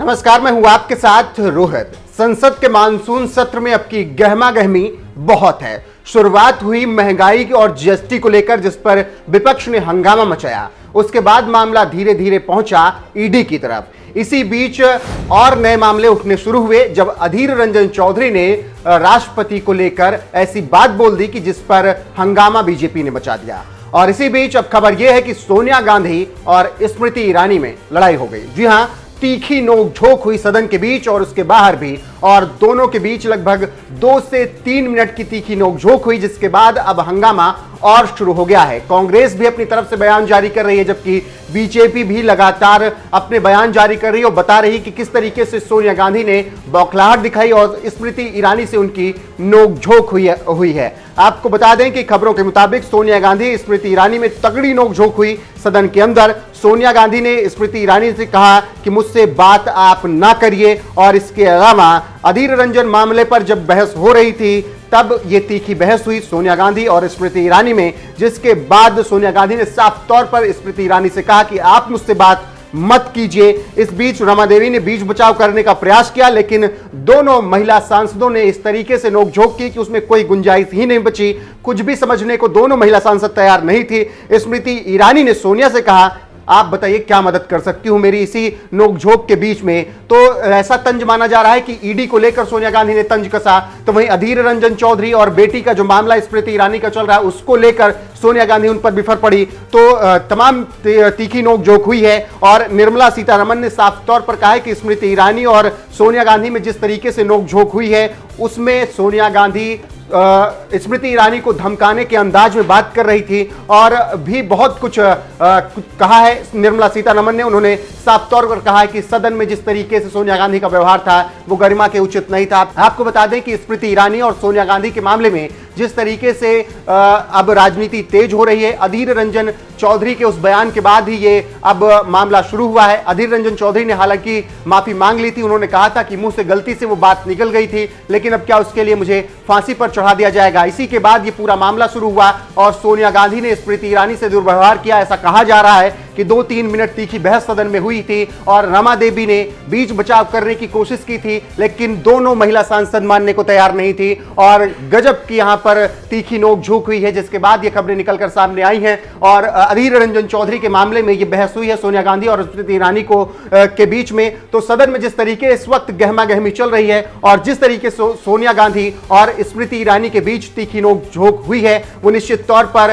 नमस्कार, मैं हूं आपके साथ रोहित। संसद के मानसून सत्र में अब की गहमा गहमी बहुत है। शुरुआत हुई महंगाई और जीएसटी को लेकर, जिस पर विपक्ष ने हंगामा मचाया। उसके बाद मामला धीरे धीरे पहुंचा ईडी की तरफ। इसी बीच और नए मामले उठने शुरू हुए जब अधीर रंजन चौधरी ने राष्ट्रपति को लेकर ऐसी बात बोल दी कि जिस पर हंगामा बीजेपी ने मचा दिया। और इसी बीच अब खबर यह है कि सोनिया गांधी और स्मृति ईरानी में लड़ाई हो गई। जी हां, तीखी नोकझोंक हुई सदन के बीच और उसके बाहर भी, और दोनों के बीच लगभग 2 से 3 मिनट की तीखी नोकझोंक हुई, जिसके बाद अब हंगामा और शुरू हो गया है। कांग्रेस भी अपनी तरफ से बयान जारी कर रही है, जबकि बीजेपी भी लगातार अपने बयान जारी कर रही है और बता रही कि किस तरीके से सोनिया गांधी ने बौखलाहट दिखाई और स्मृति ईरानी से उनकी नोकझोंक हुई है। आपको बता दें कि खबरों के मुताबिक सोनिया गांधी स्मृति ईरानी में तगड़ी नोकझोंक हुई सदन के अंदर। सोनिया गांधी ने स्मृति ईरानी से कहा कि मुझसे बात आप ना करिए, और इसके अलावा अधीर रंजन मामले पर जब बहस हो रही थी तब ये तीखी बहस हुई सोनिया गांधी और स्मृति ईरानी में, जिसके बाद सोनिया गांधी ने साफ तौर पर स्मृति ईरानी से कहा कि आप मुझसे बात मत कीजिए। इस बीच रमा देवी ने बीच बचाव करने का प्रयास किया, लेकिन दोनों महिला सांसदों ने इस तरीके से नोकझोंक की कि उसमें कोई गुंजाइश ही नहीं बची। कुछ भी समझने को दोनों महिला सांसद तैयार नहीं थी। स्मृति ईरानी ने सोनिया से कहा, आप बताइए क्या मदद कर सकती हूं मेरी इसी नोकझोंक के बीच में। तो ऐसा तंज माना जा रहा है कि ईडी को लेकर सोनिया गांधी ने तंज कसा, तो वहीं अधीर रंजन चौधरी और बेटी का जो मामला स्मृति ईरानी का चल रहा है उसको लेकर सोनिया गांधी उन पर बिफर पड़ी। तो तमाम तीखी नोकझोंक हुई है और निर्मला सीतारमण ने साफ तौर पर कहा है कि स्मृति ईरानी और सोनिया गांधी में जिस तरीके से नोकझोंक हुई है उसमें सोनिया गांधी स्मृति ईरानी को धमकाने के अंदाज में बात कर रही थी और भी बहुत कुछ कहा है निर्मला सीतारमण ने। उन्होंने साफ तौर पर कहा है कि सदन में जिस तरीके से सोनिया गांधी का व्यवहार था वो गरिमा के उचित नहीं था। आपको बता दें कि स्मृति ईरानी और सोनिया गांधी के मामले में जिस तरीके से अब राजनीति तेज हो रही है, अधीर रंजन चौधरी के उस बयान के बाद ही ये अब मामला शुरू हुआ है। अधीर रंजन चौधरी ने हालांकि माफी मांग ली थी। उन्होंने कहा था कि मुंह से गलती से वो बात निकल गई थी, लेकिन अब क्या उसके लिए मुझे फांसी पर चढ़ा दिया जाएगा। इसी के बाद ये पूरा मामला शुरू हुआ और सोनिया गांधी ने स्मृति ईरानी से दुर्व्यवहार किया। ऐसा कहा जा रहा है कि 2-3 मिनट तीखी बहस सदन में हुई थी और रमा देवी ने बीच बचाव करने की कोशिश की थी, लेकिन दोनों महिला सांसद मानने को तैयार नहीं थी और गजब की यहां पर तीखी नोकझोंक हुई है, जिसके बाद ये खबरें निकलकर सामने आई हैं। और अधीर रंजन चौधरी के मामले में ये बहस हुई है सोनिया गांधी और स्मृति ईरानी को के बीच में। तो सदन में जिस तरीके इस वक्त गहमा गहमी चल रही है और जिस तरीके से सोनिया गांधी और स्मृति ईरानी के बीच तीखी नोकझोंक हुई है, वो निश्चित तौर पर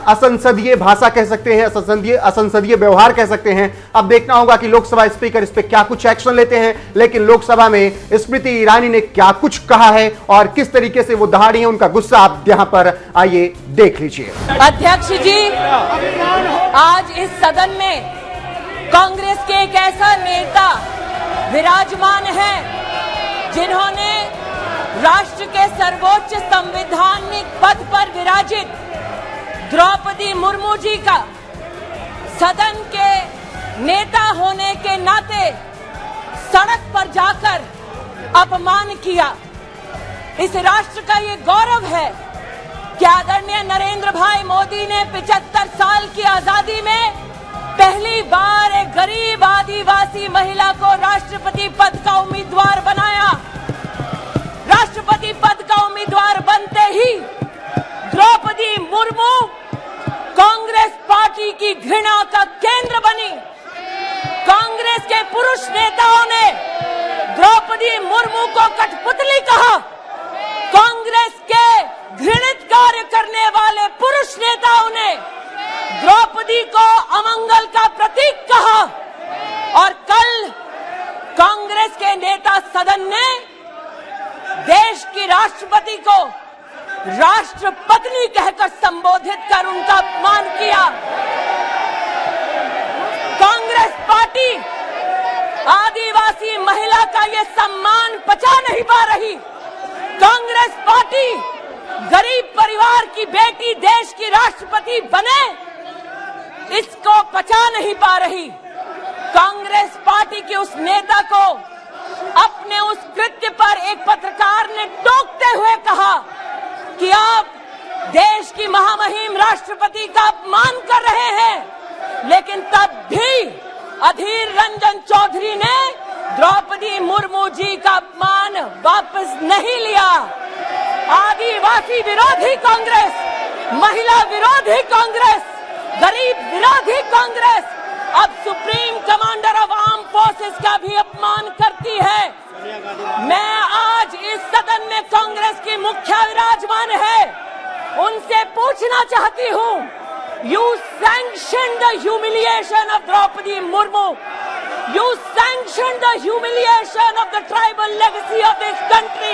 असंसदीय भाषा कह सकते हैं, असंसदीय व्यवहार कह सकते हैं। अब देखना होगा कि लोकसभा स्पीकर इस पे क्या कुछ एक्शन लेते हैं, लेकिन लोकसभा में स्मृति ईरानी ने क्या कुछ कहा है और किस तरीके से वो दहाड़ी है, उनका गुस्सा आप यहां पर आइए देख लीजिए। अध्यक्ष जी, आज इस सदन में कांग्रेस के एक ऐसा नेता विराजमान है जिन्होंने राष्ट्र के सर्वोच्च संवैधानिक पद पर विराजित द्रौपदी मुर्मू जी का सदन के नेता होने के नाते सड़क पर जाकर अपमान किया। इस राष्ट्र का ये गौरव है कि आदरणीय नरेंद्र भाई मोदी ने 75 साल की आजादी में पहली बार एक गरीब आदिवासी महिला को राष्ट्रपति पद का उम्मीदवार बनाया। राष्ट्रपति पद का उम्मीदवार बनते ही द्रौपदी मुर्मू कांग्रेस पार्टी की घृणा का केंद्र बनी। कांग्रेस के पुरुष नेताओं ने द्रौपदी मुर्मू को कठपुतली कहा। कांग्रेस के घृणित कार्य करने वाले पुरुष नेताओं ने द्रौपदी को अमंगल का प्रतीक कहा और कल कांग्रेस के नेता सदन ने देश की राष्ट्रपति को राष्ट्रपत्नी कहकर संबोधित कर उनका अपमान किया। कांग्रेस पार्टी आदिवासी महिला का ये सम्मान पचा नहीं पा रही। कांग्रेस पार्टी गरीब परिवार की बेटी देश की राष्ट्रपति बने, इसको पचा नहीं पा रही। कांग्रेस पार्टी के उस नेता को अपने उस कृत्य पर एक पत्रकार ने टोकते हुए कहा कि आप देश की महामहिम राष्ट्रपति का अपमान कर रहे हैं, लेकिन तब भी अधीर रंजन चौधरी ने द्रौपदी मुर्मू जी का अपमान वापस नहीं लिया, आदिवासी विरोधी कांग्रेस, महिला विरोधी कांग्रेस, गरीब विरोधी कांग्रेस अब supreme commander of arm forces का भी अपमान करती है। मैं आज इस सदन में कांग्रेस की मुखिया विराजमान है, उनसे पूछना चाहती हूं, you sanction the humiliation of Draupadi Murmu, you sanctioned the humiliation of the tribal legacy of this country.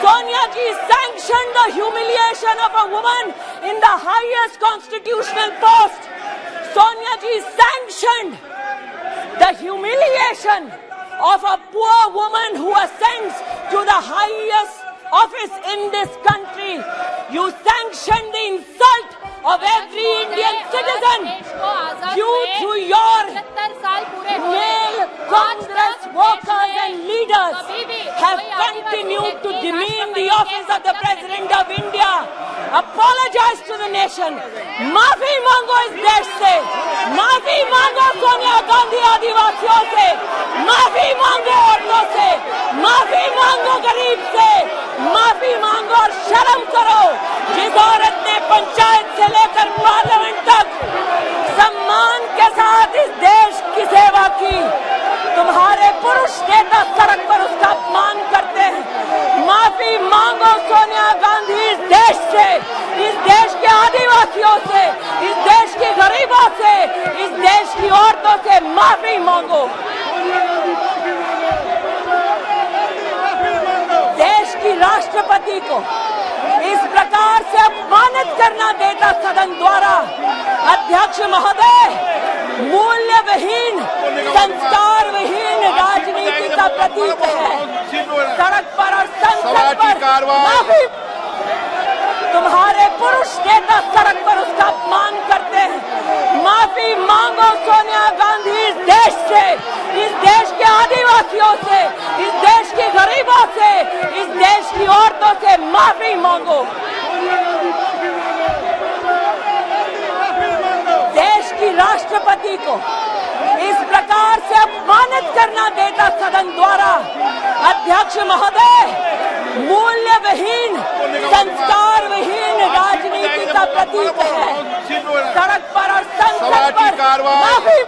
Sonia ji sanctioned the humiliation of a woman in the highest constitutional post. Sonia ji sanctioned the humiliation of a poor woman who ascends to the highest office in this country. You sanctioned the insult of every Indian citizen. You, through your male Congress workers and leaders, have continued to demean the office of the President of India. Apologize to the nation. माफी मांगो इस देश से, माफी मांगो सोनिया गांधी आदिवासियों से, माफी मांगो औरतों से, माफी मांगो गरीब से, माफी मांगो और शर्म करो। जिस औरत ने पंचायत से लेकर पार्लियामेंट तक सम्मान के साथ इस देश की सेवा की, तुम्हारे पुरुष नेता सड़क पर उसका अपमान करते हैं। माफी मांगो सोनिया गांधी इस देश से, इस देश के आदिवासियों से, इस देश के गरीबों से, इस देश की औरतों से माफी मांगो। देश की राष्ट्रपति को इस प्रकार से अपमानित करना देता सदन द्वारा अध्यक्ष महोदय मूल्यविहीन, संस्कारविहीन राजनीति का प्रतीक है। सड़क पर और संसद पर माफी, तुम्हारे पुरुष नेता सड़क पर उसका अपमान करते हैं। माफी मांगो सोनिया गांधी इस देश से, इस देश के आदिवासियों से, इस देश के गरीबों से, इस देश की औरतों से माफी मांगो। देश की राष्ट्रपति को इस प्रकार से अपमानित करना देता सदन द्वारा अध्यक्ष महोदय मूल्यविहीन, संस्कारविहीन राजनीति का प्रतीक है। सड़क पर और संसद पर माफी